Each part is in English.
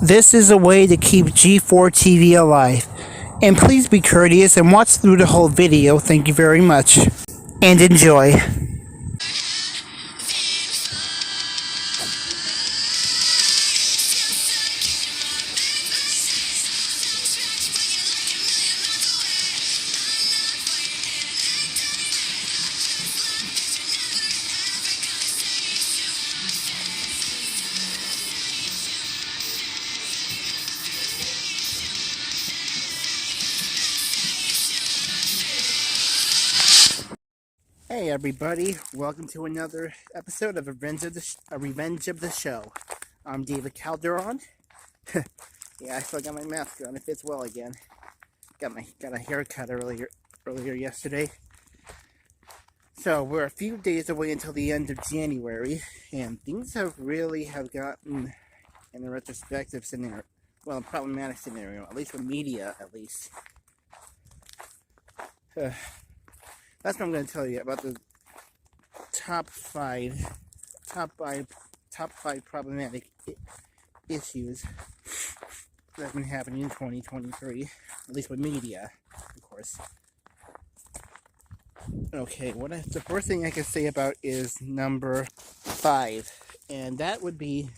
This is a way to keep G4 TV alive. And please be courteous and watch through the whole video. Thank you very much. And enjoy. Hey everybody, welcome to another episode of Revenge of the Show. I'm David Calderon. Yeah, I still got my mask on. It fits well again. Got a haircut earlier yesterday. So we're a few days away until the end of January, and things really have gotten in a retrospective scenario, well, a problematic scenario, at least with media, at least. That's what I'm going to tell you about the top five problematic issues that have been happening in 2023, at least with media, of course. Okay, the first thing I can say about is number 5, and that would be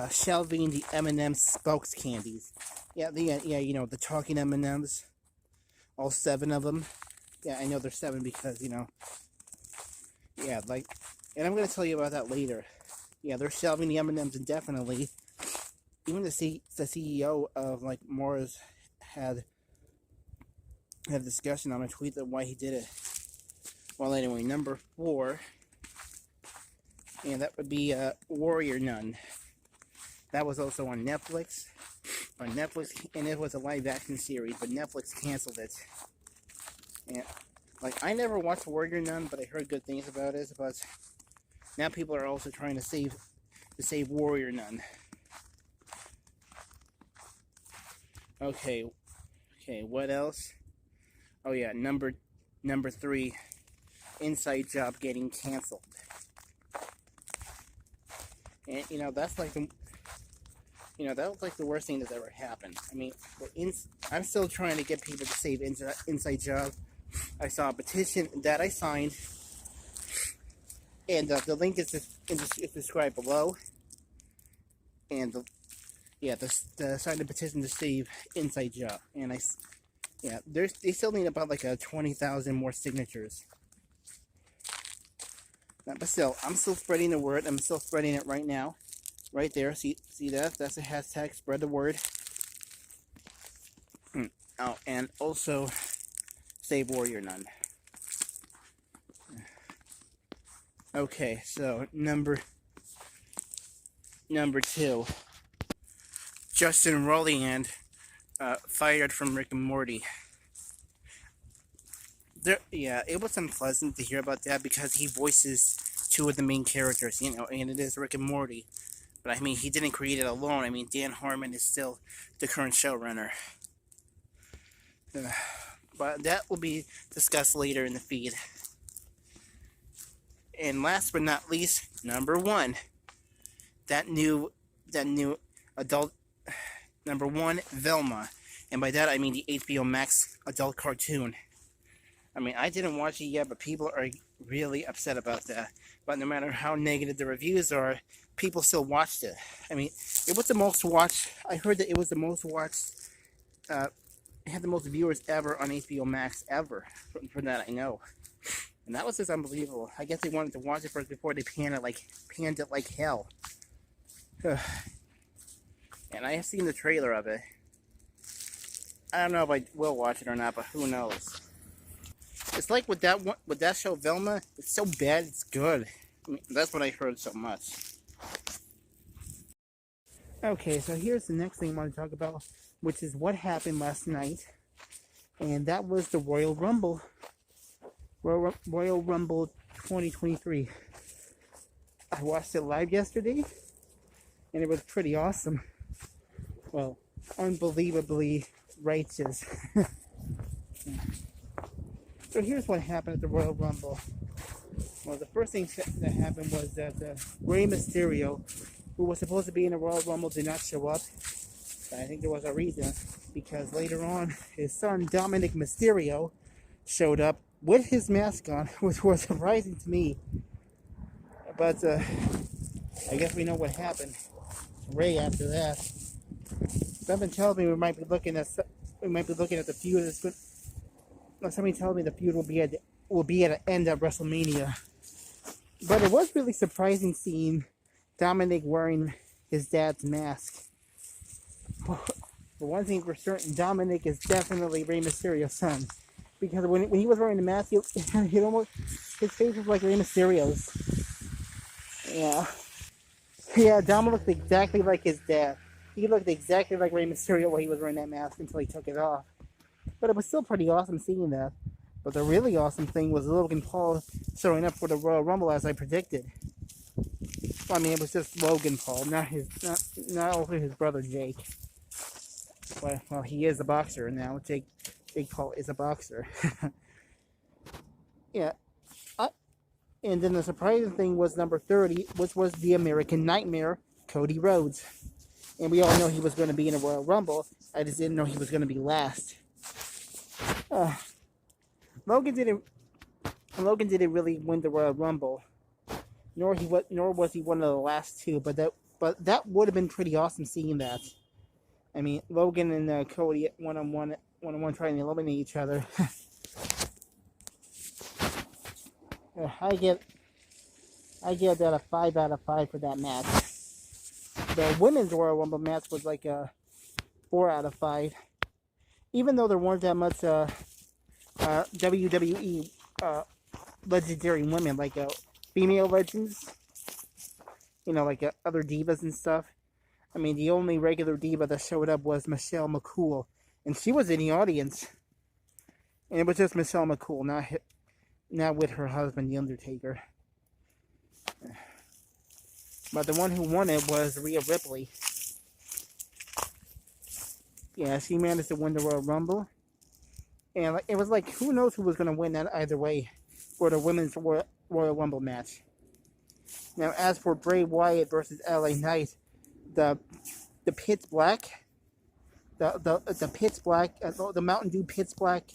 shelving the M&M spokes candies. Yeah, you know, the talking M&Ms, all 7 of them. Yeah, I know there's 7 because, yeah, and I'm going to tell you about that later. Yeah, they're shelving the M&Ms indefinitely. Even the CEO of, Mars had a discussion on a tweet that why he did it. Well, anyway, number 4, and that would be Warrior Nun. That was also on Netflix. And it was a live-action series, but Netflix canceled it. And, I never watched Warrior Nun, but I heard good things about it. But now people are also trying to save Warrior Nun. Okay, what else? Oh yeah, number 3, Inside Job getting canceled. And that's that was the worst thing that's ever happened. I mean, I'm still trying to get people to save Inside Job. I saw a petition that I signed, and the link is described below. And the signed a petition to save Inside Job, and they still need about 20,000 more signatures. But still, I'm still spreading the word. I'm still spreading it right now, right there. See that? That's a hashtag. Spread the word. Oh, and also save Warrior Nun. Okay, so number 2, Justin Roiland fired from Rick and Morty. It was unpleasant to hear about that because he voices 2 of the main characters, and it is Rick and Morty. But I mean, he didn't create it alone. I mean, Dan Harmon is still the current showrunner. But that will be discussed later in the feed. And last but not least, number 1, that new adult, number 1, Velma. And by that I mean the HBO Max adult cartoon. I mean, I didn't watch it yet, but people are really upset about that. But no matter how negative the reviews are, people still watched it. I mean, it was the most watched. I heard that it was the most watched. It had the most viewers ever on HBO Max ever. From that I know, and that was just unbelievable. I guess they wanted to watch it first before they panned it like hell. And I have seen the trailer of it. I don't know if I will watch it or not, but who knows? It's like with that show Velma. It's so bad, it's good. I mean, that's what I heard so much. Okay, so here's the next thing I want to talk about, which is what happened last night, and that was the Royal Rumble 2023. I watched it live yesterday, and it was pretty awesome. Well, unbelievably righteous. So here's what happened at the Royal Rumble. Well, the first thing that happened was that Rey Mysterio who was supposed to be in the Royal Rumble, did not show up. I think there was a reason, because later on, his son, Dominic Mysterio, showed up with his mask on, which was surprising to me. But I guess we know what happened. Ray after that. Something tells me we might be looking at the feud. Somebody tells me the feud will be at the end of WrestleMania. But it was really surprising seeing Dominic wearing his dad's mask. For one thing for certain, Dominic is definitely Rey Mysterio's son. Because when he was wearing the mask, his face was like Rey Mysterio's. Yeah, Dom looked exactly like his dad. He looked exactly like Rey Mysterio while he was wearing that mask until he took it off. But it was still pretty awesome seeing that. But the really awesome thing was Logan Paul showing up for the Royal Rumble as I predicted. Well, I mean, it was just Logan Paul, not also his brother Jake. Well, he is a boxer now. Jake Paul is a boxer. Yeah. And then the surprising thing was number 30, which was the American Nightmare, Cody Rhodes. And we all know he was going to be in a Royal Rumble. I just didn't know he was going to be last. Logan didn't really win the Royal Rumble, nor was he one of the last two. But that would have been pretty awesome seeing that. I mean, Logan and Cody one-on-one trying to eliminate each other. I give that a 5 out of 5 for that match. The women's Royal Rumble match was like a 4 out of 5. Even though there weren't that much WWE legendary women, like female legends, like other divas and stuff. I mean, the only regular diva that showed up was Michelle McCool, and she was in the audience. And it was just Michelle McCool, not with her husband, The Undertaker. But the one who won it was Rhea Ripley. Yeah, she managed to win the Royal Rumble. And it was like, who knows who was going to win that either way for the women's Royal Rumble match. Now, as for Bray Wyatt versus LA Knight, the Pitch Black, the Mountain Dew Pitch Black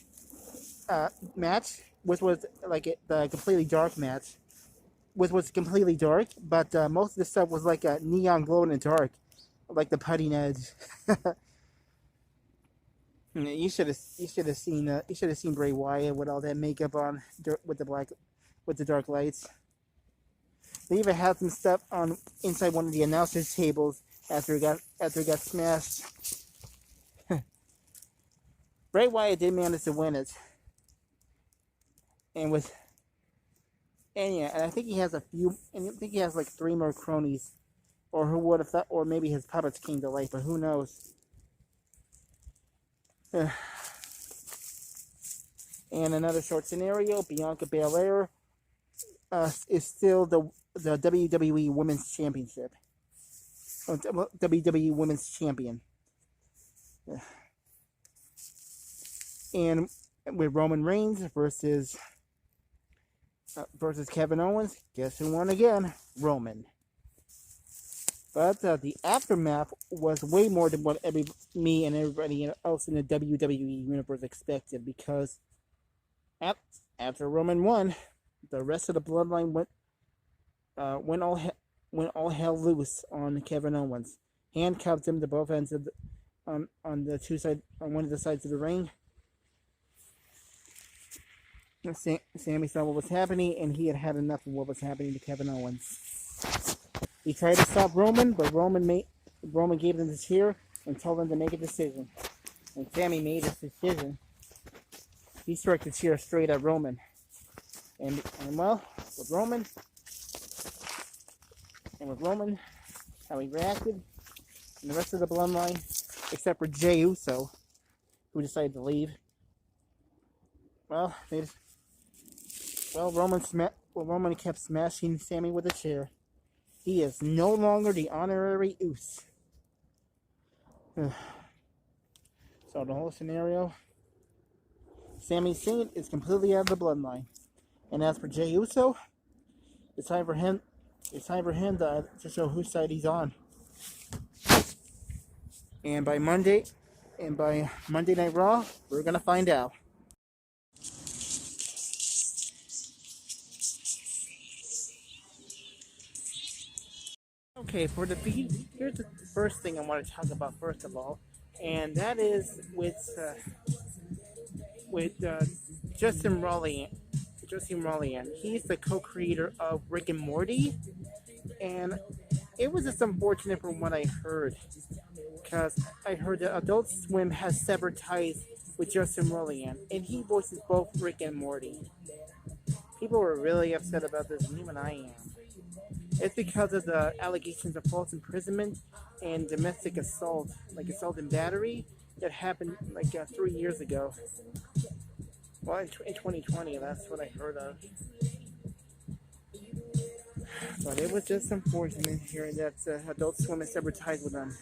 match, which was like the completely dark match, which was completely dark, but most of the stuff was like a neon glow in the dark, like the Putting Edge. You should have seen Bray Wyatt with all that makeup on, with the dark lights. They even had some stuff on inside one of the announcers' tables after it got smashed. Bray Wyatt did manage to win it. And I think he has like 3 more cronies, or who would have thought, or maybe his puppets came to life, but who knows? And another short scenario: Bianca Belair is still the WWE Women's Championship, WWE Women's Champion. And with Roman Reigns versus Kevin Owens, guess who won again? Roman. But the aftermath was way more than what me and everybody else in the WWE universe expected, because after Roman won, the rest of the Bloodline went all hell loose on Kevin Owens, handcuffed him to both ends of on one of the sides of the ring. Sami saw what was happening, and he had enough of what was happening to Kevin Owens. He tried to stop Roman, but Roman gave him the chair and told him to make a decision. And Sami made his decision. He struck the chair straight at Roman. And well, with Roman, how he reacted, and the rest of the Bloodline, except for Jey Uso, who decided to leave. Roman kept smashing Sami with a chair. He is no longer the honorary Uso. So the whole scenario, Sami Zayn is completely out of the Bloodline. And as for Jey Uso, it's time for him to show whose side he's on. And by Monday Night Raw, we're gonna find out. Okay, here's the first thing I want to talk about first of all, and that is with Justin Rowland. Justin Rowland. He's the co-creator of Rick and Morty, and it was just unfortunate from what I heard, because I heard that Adult Swim has severed ties with Justin Rowland, and he voices both Rick and Morty. People were really upset about this, and even I am. It's because of the allegations of false imprisonment and domestic assault, like assault and battery, that happened like 3 years ago. Well, in 2020, that's what I heard of. But it was just unfortunate hearing that Adult Swim has severed ties with them.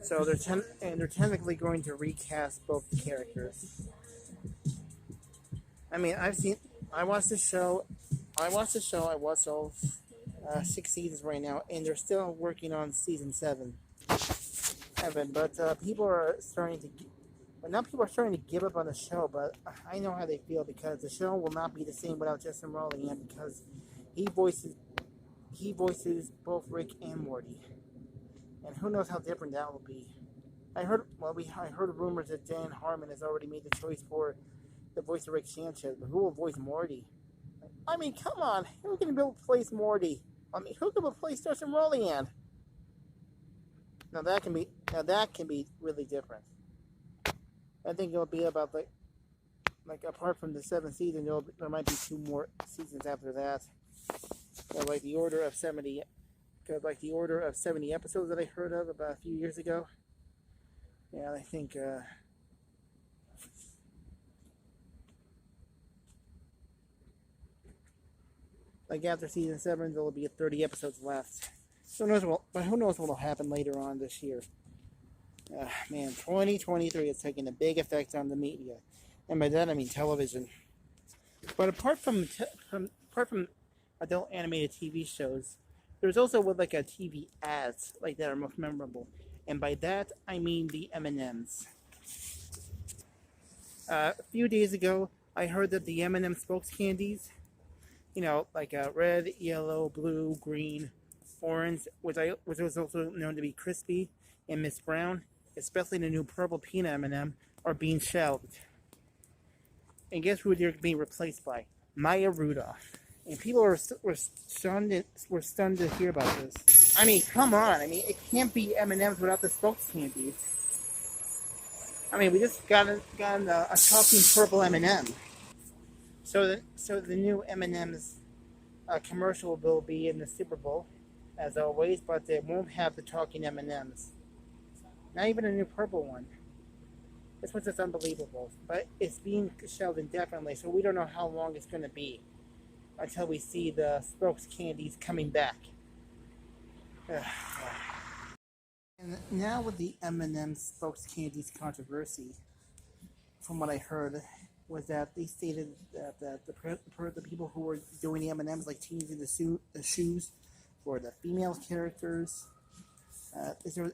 So they're technically going to recast both characters. I mean, I watched the show. I watched all 6 seasons right now, and they're still working on season 7. But people are starting to. But now people are starting to give up on the show. But I know how they feel, because the show will not be the same without Justin Rowland, because he voices both Rick and Morty, and who knows how different that will be. I heard rumors that Dan Harmon has already made the choice for the voice of Rick Sanchez, but who will voice Morty? I mean, come on, who can replace Morty? I mean, who can replace Justin Rowland? Now that can be really different. I think it'll be about like apart from the 7th season, there might be 2 more seasons after that. Like the order of 70 episodes that I heard of about a few years ago. Yeah, I think like after season 7, there will be 30 episodes left. Who knows what will happen later on this year. Man, 2023 is taking a big effect on the media, and by that I mean television. But apart from adult animated TV shows, there's also like a TV ads like that are most memorable, and by that I mean the M&Ms. A few days ago, I heard that the M&M spokes candies, like red, yellow, blue, green, orange, which was also known to be crispy, and Miss Brown, especially the new purple peanut M&M, are being shelved. And guess who they're being replaced by? Maya Rudolph. And people were stunned to hear about this. I mean, come on. I mean, it can't be M&M's without the spokes candies. I mean, we just got a talking purple M&M. So the new M&M's commercial will be in the Super Bowl, as always, but they won't have the talking M&M's. Not even a new purple one. This was just unbelievable. But it's being shelved indefinitely, so we don't know how long it's going to be until we see the spokes candies coming back. And now with the M&M spokes candies controversy, from what I heard, was that they stated that the people who were doing the M&Ms, like changing the shoes for the female characters,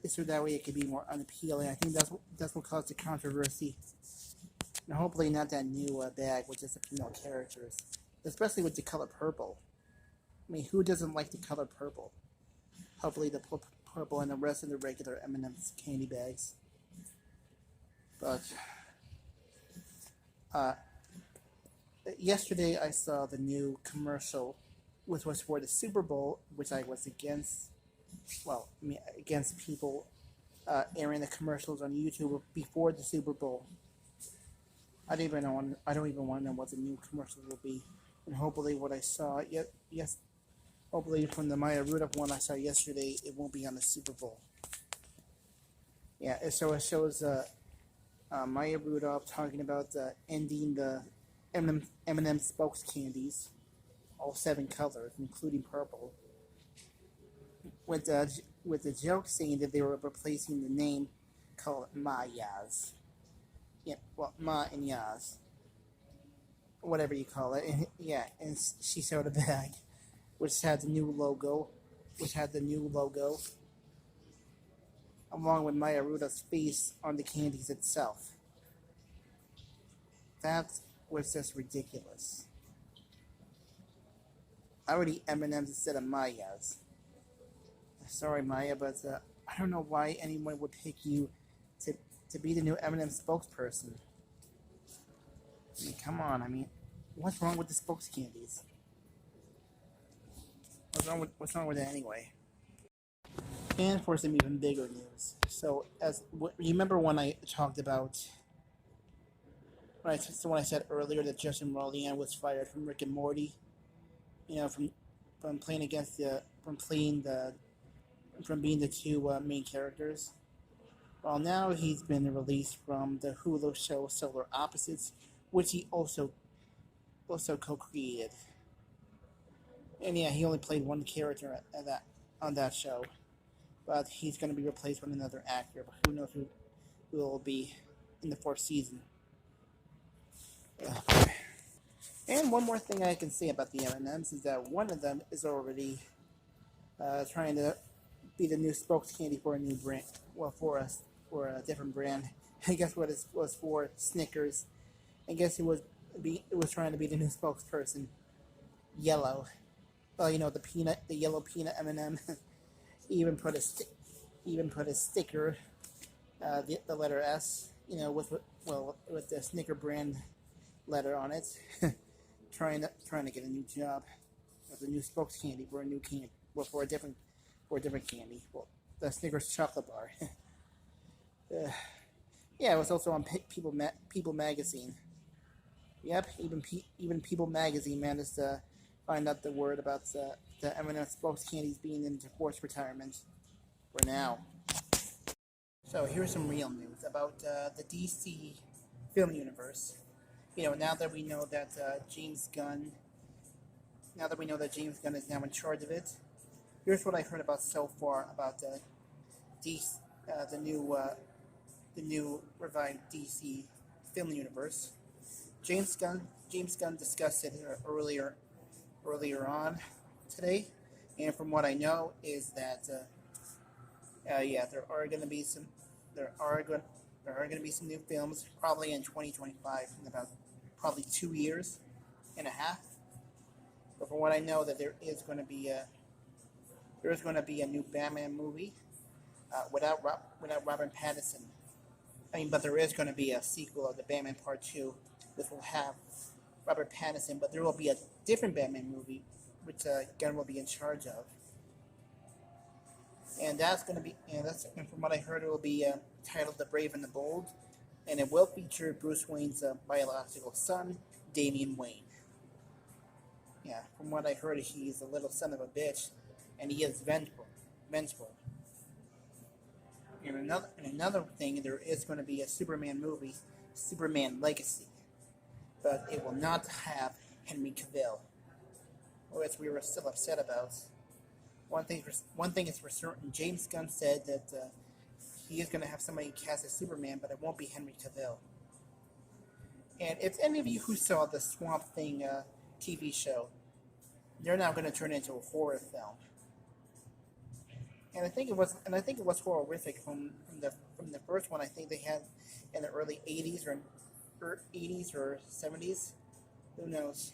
so that way it could be more unappealing. I think that's what caused the controversy. And hopefully not that new bag with just the female characters, especially with the color purple. I mean, who doesn't like the color purple? Hopefully the purple and the rest of the regular M&M's candy bags. But yesterday I saw the new commercial, which was for the Super Bowl, which I was against. Well, I mean, against people airing the commercials on YouTube before the Super Bowl. I don't even want to know what the new commercials will be, and hopefully what I saw hopefully from the Maya Rudolph one I saw yesterday, it won't be on the Super Bowl. Yeah, so it shows Maya Rudolph talking about ending the M&M spokes candies, all 7 colors, including purple, with the joke saying that they were replacing the name called Mayas. Yeah, well, Ma and Yaz, whatever you call it. And, yeah, and she showed a bag which had the new logo which had the new logo, along with Maya Ruda's face on the candies itself. That was just ridiculous. I would eat M&M's instead of Maya's. Sorry, Maya, but I don't know why anyone would pick you to be the new M&M spokesperson. I mean, come on. I mean, what's wrong with the spokes candies? What's wrong with it anyway? And for some even bigger news. So, remember when I talked about when I said earlier that Justin Roiland was fired from Rick and Morty, you know, from playing against the from being the two main characters. Well, now he's been released from the Hulu show Solar Opposites, which he also co-created. And yeah, he only played one character on that show, but he's going to be replaced with another actor. But who knows who it will be in the fourth season. And one more thing I can say about the M&Ms is that one of them is already trying to be the new spokes candy for a new brand. Well, for a different brand. And guess what? It was for Snickers. And guess who was trying to be the new spokesperson? Yellow. Well, you know, the yellow peanut M&M. even put a sticker, the letter S, you know, with the Snicker brand letter on it, trying to get a new job with a new spokes candy for a new candy, well, for a different candy. Well, the Snickers chocolate bar. Yeah, it was also on People Magazine. Yep, even People Magazine managed to find out the word about the M&M spokes candies being into forced retirement for now. So here's some real news about the DC film universe. You know, now that we know that James Gunn is now in charge of it, here's what I heard about so far about the new revived DC film universe. James Gunn discussed it earlier on today, and from what I know is that there are going to be some new films probably in 2025 in about probably 2 years and a half. But from what I know, that there is going to be a new Batman movie without Robert Pattinson. I mean, but there is going to be a sequel of the Batman Part 2, which will have Robert Pattinson, but there will be a different Batman movie, which Gunn will be in charge of. And and from what I heard, it will be titled The Brave and the Bold, and it will feature Bruce Wayne's biological son, Damian Wayne. Yeah, from what I heard, he's a little son of a bitch, and he is vengeful. And another thing, there is going to be a Superman movie, Superman Legacy, but it will not have Henry Cavill, which we were still upset about. One thing is for certain, James Gunn said that he is going to have somebody cast as Superman, but it won't be Henry Cavill. And if any of you who saw the Swamp Thing TV show, they're now going to turn it into a horror film. And I think it was horrific from the first one. I think they had in the early 80s or 70s. Who knows?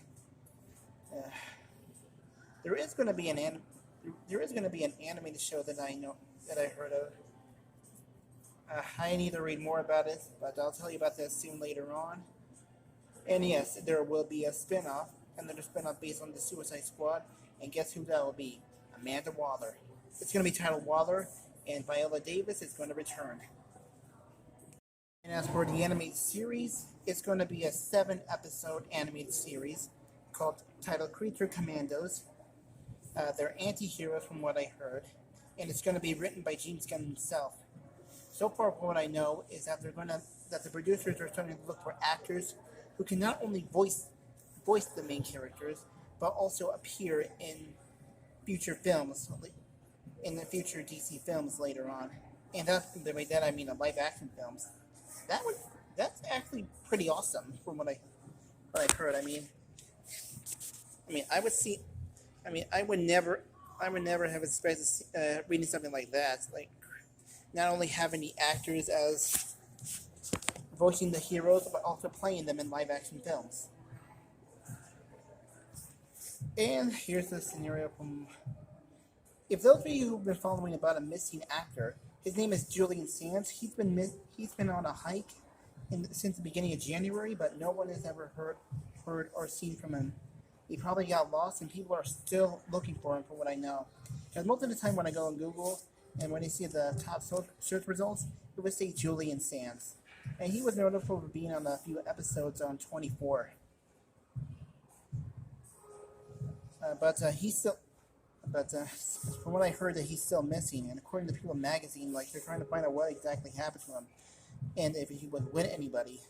There is going to be an animated show that I heard of. I need to read more about it, but I'll tell you about that soon later on. And yes, there will be a spin-off, another spin-off based on the Suicide Squad, and guess who that will be? Amanda Waller. It's going to be titled Waller, and Viola Davis is going to return. And as for the animated series, it's going to be a 7-episode animated series titled Creature Commandos. They're anti-heroes from what I heard, and it's going to be written by James Gunn himself. So far, from what I know, is that the producers are starting to look for actors who can not only voice the main characters, but also appear in future films, in the future DC films later on. And by that I mean the live action films. That's actually pretty awesome from what I've heard. I would never I would never have expected reading something like that. Like, not only having the actors as voicing the heroes, but also playing them in live action films. And here's the scenario from. If those of you who've been following about a missing actor, his name is Julian Sands. He's been on a hike since the beginning of January, but no one has ever heard or seen from him. He probably got lost, and people are still looking for him, from what I know. Because most of the time when I go on Google and when I see the top search results, it would say Julian Sands. And he was notable for being on a few episodes on 24. But he's still. But from what I heard, that he's still missing. And according to People Magazine, like, they're trying to find out what exactly happened to him, and if he was with anybody.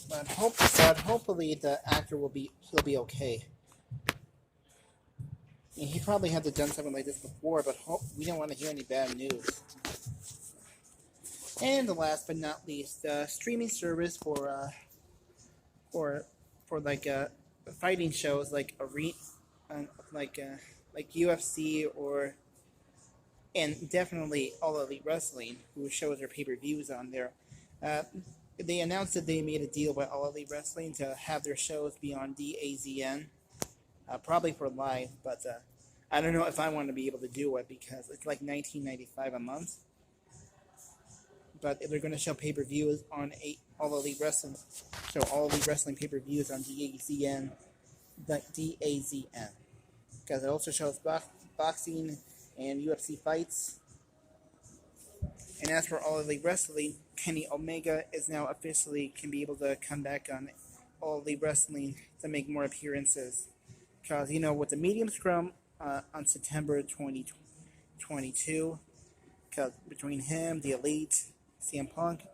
But hopefully the actor he'll be okay. And he probably had done something like this before, but we don't want to hear any bad news. And last but not least, streaming service for like fighting shows like UFC and definitely All Elite Wrestling, who shows their pay-per-views on there. They announced that they made a deal with All Elite Wrestling to have their shows be on DAZN, probably for live, but I don't know if I want to be able to do it because it's like $19.95 a month. But if they're going to show pay-per-views on All Elite Wrestling, so All Elite Wrestling pay-per-views on DAZN, because it also shows boxing and UFC fights. And as for All Elite Wrestling, Kenny Omega is now officially can be able to come back on All Elite Wrestling to make more appearances. Because, with the medium scrum on September 2022, because between him, the Elite, CM Punk,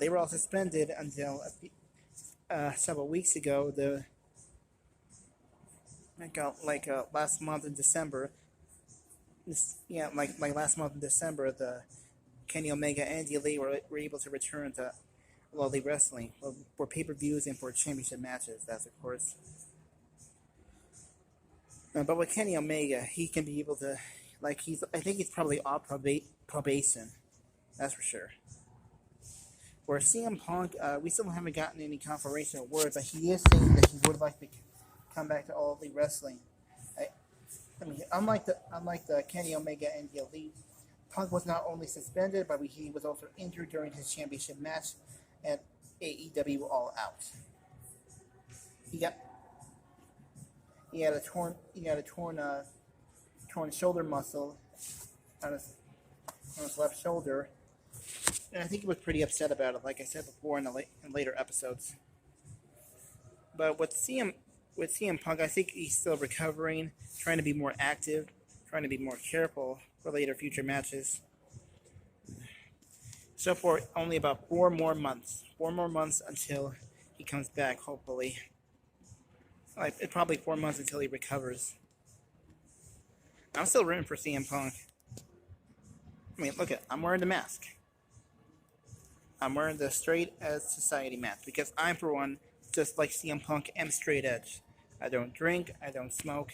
they were all suspended until several weeks ago. Last month in December. Last month in December, the Kenny Omega and the Elite were able to return to All Elite Wrestling for pay-per-views and for championship matches. That's of course. But with Kenny Omega, he can be able to, I think he's probably off probation. That's for sure. For CM Punk, we still haven't gotten any confirmation or word, but he is saying that he would like to come back to All Elite Wrestling. Unlike the Kenny Omega and the Elite, Punk was not only suspended, but he was also injured during his championship match at AEW All Out. He had a torn shoulder muscle on his left shoulder, and I think he was pretty upset about it, like I said before in later episodes. But with CM Punk, I think he's still recovering, trying to be more active, trying to be more careful for future matches. So for only about 4 more months until he comes back, hopefully. It's probably 4 months until he recovers. I'm still rooting for CM Punk. Look I'm wearing the mask. I'm wearing the straight edge society mask because I'm, for one, just like CM Punk, am straight edge. I don't drink, I don't smoke,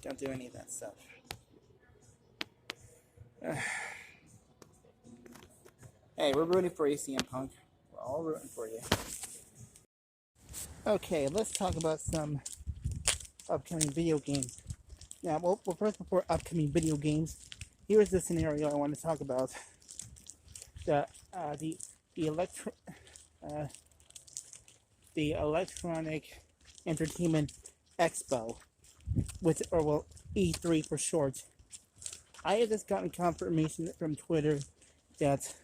don't do any of that stuff. Hey, we're rooting for you, CM Punk. We're all rooting for you. Okay, let's talk about some upcoming video games. Now, first, before upcoming video games, here's the scenario I want to talk about. The Electronic Entertainment Expo, E3 for short. I have just gotten confirmation from Twitter that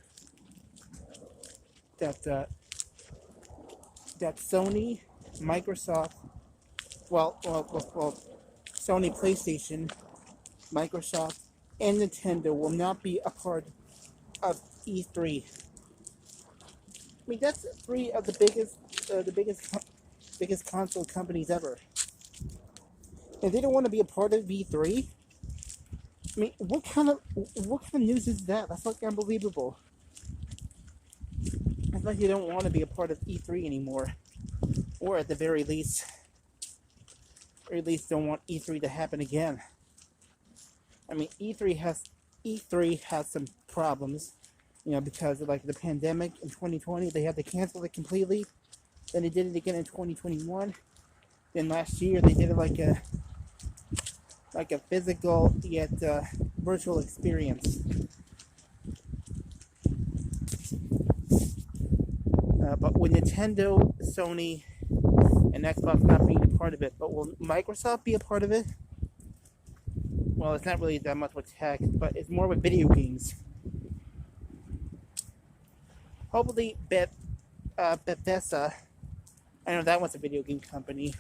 Sony, Microsoft, Sony PlayStation, Microsoft, and Nintendo will not be a part of E3. That's 3 of the biggest console companies ever. And they don't want to be a part of E3? What kind of news is that? That's unbelievable. It's like you don't want to be a part of E3 anymore. Or at the very least, or at least don't want E3 to happen again. I mean, E3 has some problems, because of like the pandemic in 2020, they had to cancel it completely. Then they did it again in 2021. Then last year they did it like a physical yet virtual experience. But with Nintendo, Sony, and Xbox not being a part of it, but will Microsoft be a part of it? Well, it's not really that much with tech, but it's more with video games. Hopefully, Bethesda. I know that one's a video game company.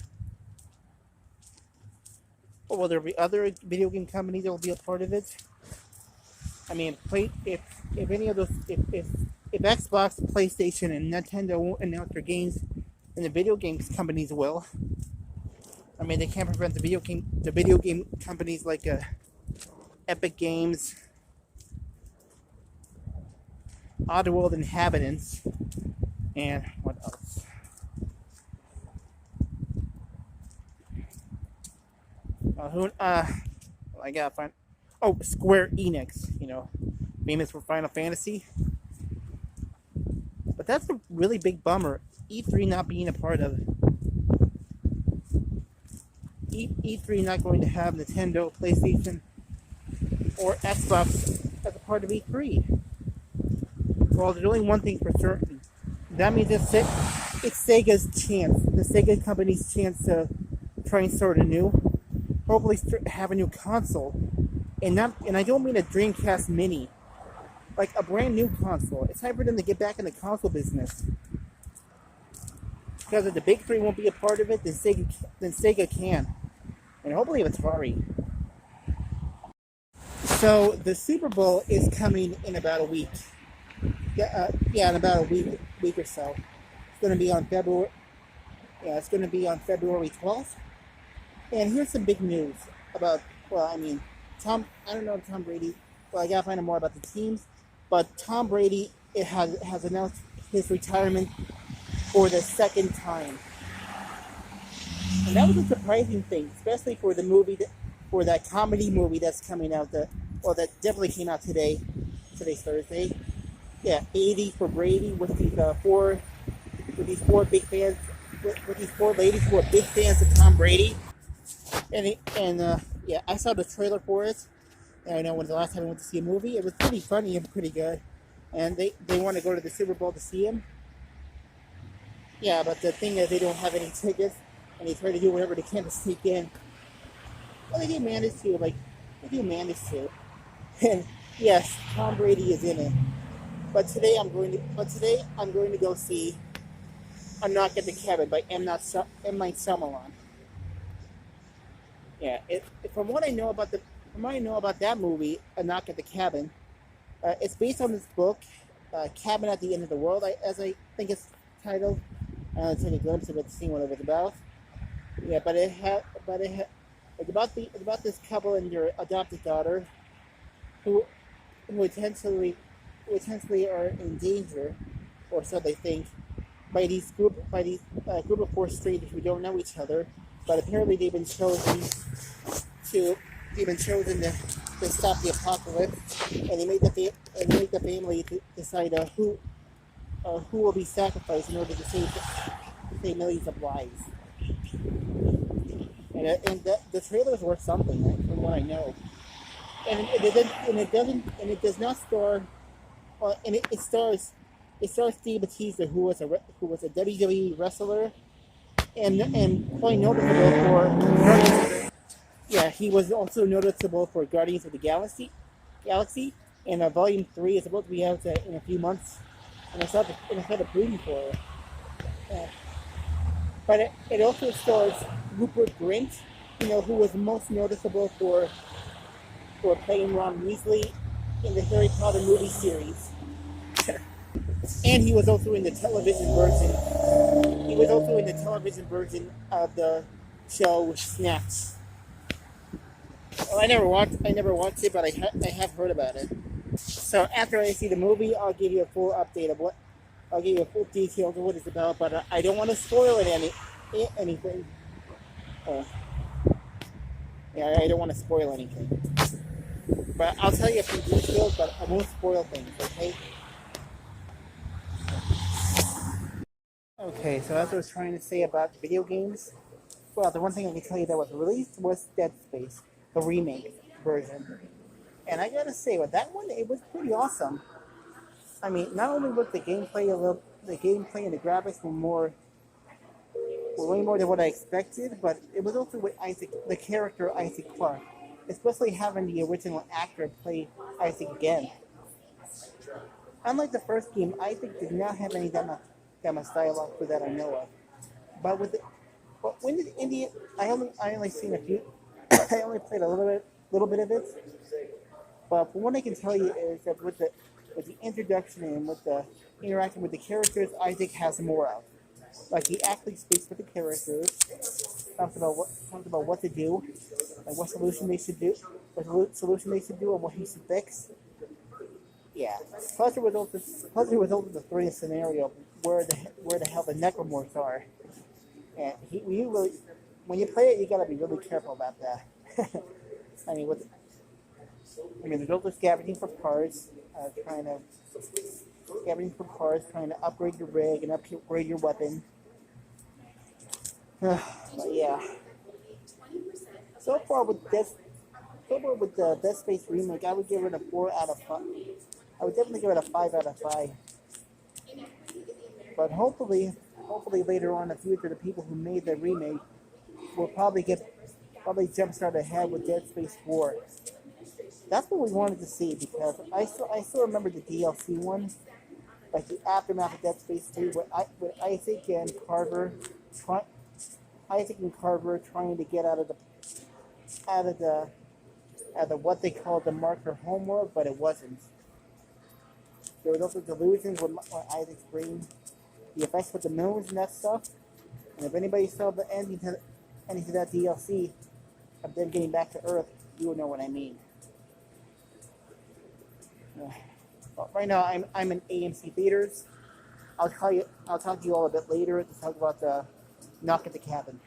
Or will there be other video game companies that will be a part of it? I mean, if any of those, if Xbox, PlayStation, and Nintendo won't announce their games, then the video games companies will. I mean, they can't prevent the video game companies like Epic Games, Oddworld Inhabitants, and what else? I gotta find. Oh, Square Enix. Famous for Final Fantasy. But that's a really big bummer. E3 not being a part of E3 not going to have Nintendo, PlayStation, or Xbox as a part of E3. Well, they're doing one thing for certain. That means it's Sega's chance, the Sega company's chance to try and start anew. Hopefully have a new console. And I don't mean a Dreamcast Mini. Like a brand new console. It's time for them to get back in the console business. Because if the big three won't be a part of it, then Sega can. And hopefully Atari. So the Super Bowl is coming in about a week. In about a week or so. It's going to be on February. Yeah, it's going to be on February 12th. And here's some big news about. I don't know Tom Brady. Well, I gotta find out more about the teams. But Tom Brady has announced his retirement for the second time. And that was a surprising thing, especially for the movie, for that comedy movie that's coming out. That definitely came out today. Today's Thursday. Yeah, 80 for Brady with these four big fans, with these four ladies who are big fans of Tom Brady. And I saw the trailer for it. And I know when the last time I went to see a movie, it was pretty funny and pretty good. And they want to go to the Super Bowl to see him. Yeah, but the thing is, they don't have any tickets, and they try to do whatever they can to sneak in. Well, they do manage to. And yes, Tom Brady is in it. But today I'm going to go see A Knock at the Cabin by M. Night Shyamalan. Yeah, from what I know about that movie, A Knock at the Cabin, it's based on this book, Cabin at the End of the World, as I think it's titled. Take a glimpse of it to see what it was about. Yeah, it's about this couple and their adopted daughter, who potentially are in danger, or so they think, by these group of four strangers who don't know each other, but apparently they've been chosen to stop the apocalypse, and they make the family to decide who will be sacrificed in order to save millions of lives. And the trailers were something, right, from what I know. And it does not star. It stars Steve Batista, who was a WWE wrestler, and quite noticeable for. Yeah, he was also noticeable for Guardians of the Galaxy, and Volume 3 is supposed to be out in a few months, and I started reading for it. But it also stars Rupert Grint, who was most noticeable for playing Ron Weasley in the Harry Potter movie series. And he was also in the television version. Of the show Snaps. Well, I never watched it, but I have heard about it. So after I see the movie, I'll give you a full update of what. I'll give you a full details of what it's about, but I don't want to spoil anything. Yeah, I don't want to spoil anything. But I'll tell you a few details, but I won't spoil things, okay? Okay, so as I was trying to say about video games, well, the one thing I can tell you that was released was Dead Space, the remake version. And I gotta say, with that one, it was pretty awesome. I mean, not only was the gameplay and the graphics were way more than what I expected, but it was also with the character Isaac Clarke, especially having the original actor play Isaac again. Unlike the first game, Isaac did not have any that much dialogue for that I know of. But with the, but when did India? I only seen a few. I only played a little bit of it. But from what I can tell you is that with the introduction and with the interacting with the characters, Isaac has more of. Like he actually speaks with the characters, talks about what to do, and what solution they should do, and what he should fix. Yeah. Plus it was also the thrilling scenario where the hell the necromorphs are, and you really when you play it you gotta be really careful about that. I mean there's also scavenging for parts, trying to upgrade your rig and upgrade your weapon. But yeah. So far with the Dead Space remake, I would give it a 4 out of 5. I would definitely give it a 5 out of 5. But hopefully later on in the future, the people who made the remake will probably jumpstart ahead with Dead Space 4. That's what we wanted to see because I still remember the DLC one, like the aftermath of Dead Space 3, with Isaac and Carver trying to get out of the what they called the marker homeworld, but it wasn't. There was also delusions with Isaac's brain, the effects with the moons and that stuff. And if anybody saw the ending to that DLC of them getting back to Earth, you will know what I mean. But right now, I'm in AMC theaters. I'll talk to you all a bit later to talk about the Knock at the Cabin.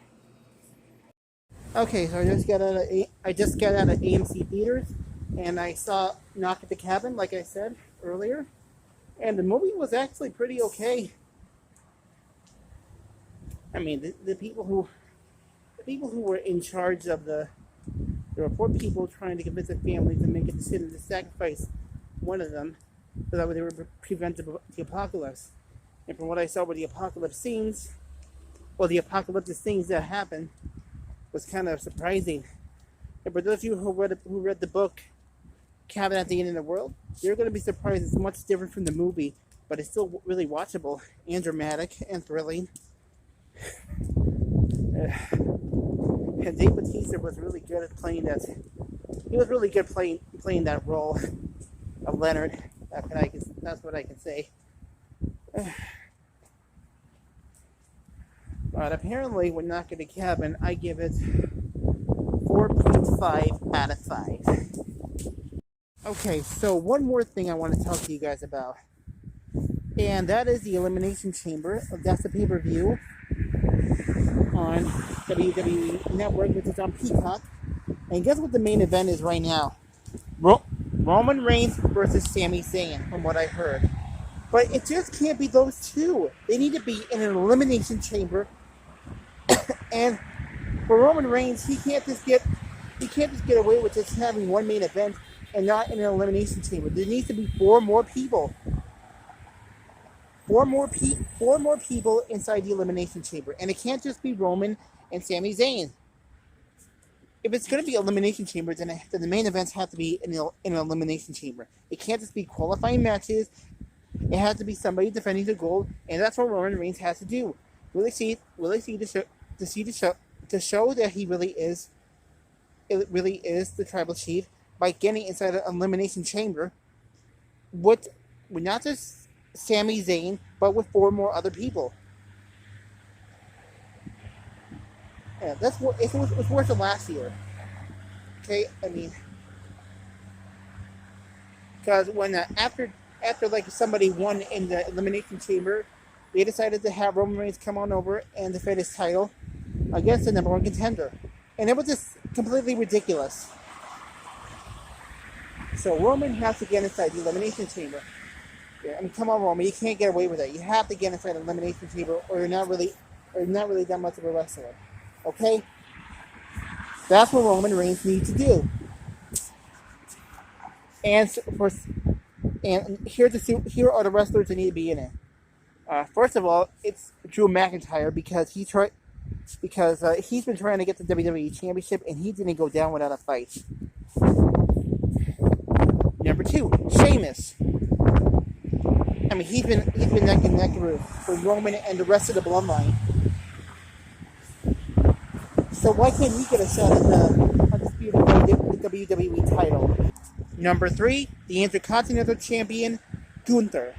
Okay, so I just got out of AMC theaters, and I saw Knock at the Cabin, like I said earlier, and the movie was actually pretty okay. I mean, the people who were in charge of there were 4 people trying to convince a family to make a decision to sacrifice one of them so that they would prevent the apocalypse. And from what I saw with the apocalyptic scenes that happened was kind of surprising. And for those of you who read the book Cabin at the End of the World, you're going to be surprised. It's much different from the movie, but it's still really watchable and dramatic and thrilling. And Dave Bautista was really good at playing that. He was really good playing that role of Leonard. That's what I can say. But apparently, when Knock at the Cabin, I give it 4.5 out of 5. Okay, so one more thing I want to talk to you guys about, and that is the Elimination Chamber. That's the pay-per-view on WWE Network, which is on Peacock. And guess what the main event is right now? Roman Reigns versus Sami Zayn, from what I heard. But it just can't be those two. They need to be in an Elimination Chamber. And for Roman Reigns, he can't just get away with just having one main event and not in an Elimination Chamber. There needs to be 4 more people. 4 more people inside the Elimination Chamber. And it can't just be Roman and Sami Zayn. If it's going to be Elimination Chamber, then the main events have to be in an Elimination Chamber. It can't just be qualifying matches. It has to be somebody defending the gold, and that's what Roman Reigns has to do. To show that he really is the tribal chief by getting inside an Elimination Chamber with not just Sami Zayn, but with 4 more other people. Yeah, it was worth it last year. Okay, I mean, because when after like somebody won in the Elimination Chamber, they decided to have Roman Reigns come on over and defend his title against the number 1 contender, and it was just completely ridiculous. So Roman has to get inside the Elimination Chamber. Yeah, I mean, come on, Roman, you can't get away with it. You have to get inside the Elimination Chamber, or you're not really that much of a wrestler. Okay? That's what Roman Reigns needs to do. And here are the wrestlers that need to be in it. First of all, it's Drew McIntyre because he's been trying to get the WWE Championship and he didn't go down without a fight. Number 2, Sheamus. I mean, he's been neck and neck with Roman and the rest of the Bloodline. So why can't he get a shot at the undisputed WWE title? Number 3, the Intercontinental Champion, Gunther.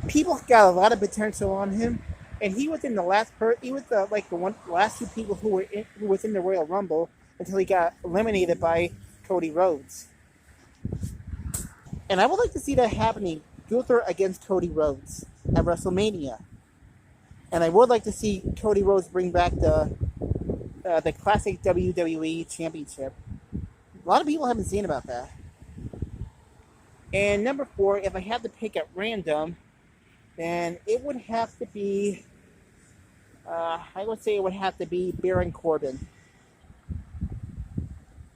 People got a lot of potential on him, and he was in the last last 2 people who was in the Royal Rumble until he got eliminated by Cody Rhodes. And I would like to see that happening, Gunther against Cody Rhodes at WrestleMania. And I would like to see Cody Rhodes bring back the classic WWE Championship. A lot of people haven't seen about that. And number 4, if I had to pick at random, then it would have to be, I would say it would have to be Baron Corbin.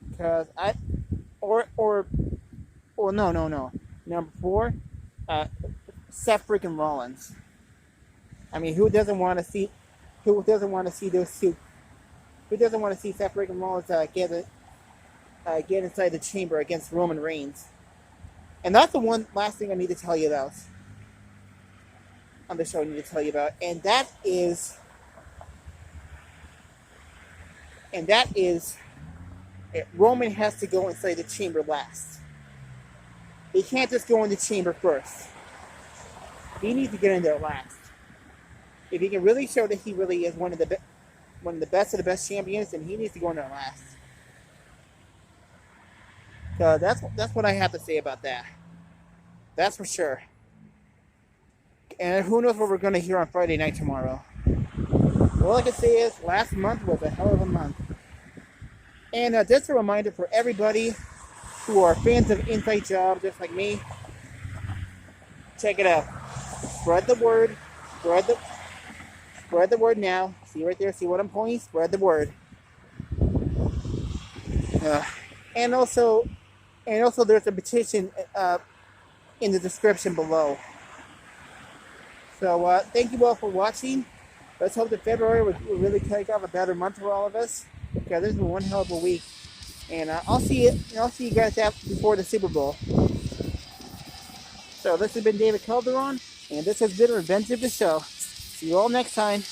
Because no. Number 4, Seth freaking Rollins. I mean, who doesn't want to see those two? Who doesn't want to see Seth freaking Rollins get inside the chamber against Roman Reigns? And that's the one last thing I need to tell you about on the show. I need to tell you about, and that is Roman has to go inside the chamber last. He can't just go in the chamber first. He needs to get in there last. If he can really show that he really is one of the best of the best champions, then he needs to go in there last. So that's what I have to say about that. That's for sure. And who knows what we're going to hear on Friday night tomorrow. All I can say is last month was a hell of a month. And just a reminder for everybody who are fans of Inside Job, just like me, check it out. Spread the word. Spread the word now. See right there? See what I'm pointing? Spread the word. And also, there's a petition in the description below. So thank you all for watching. Let's hope that February will really take off a better month for all of us. Because this is one hell of a week. And I'll see you guys before the Super Bowl. So this has been David Calderon, and this has been Revenge of the Show. See you all next time.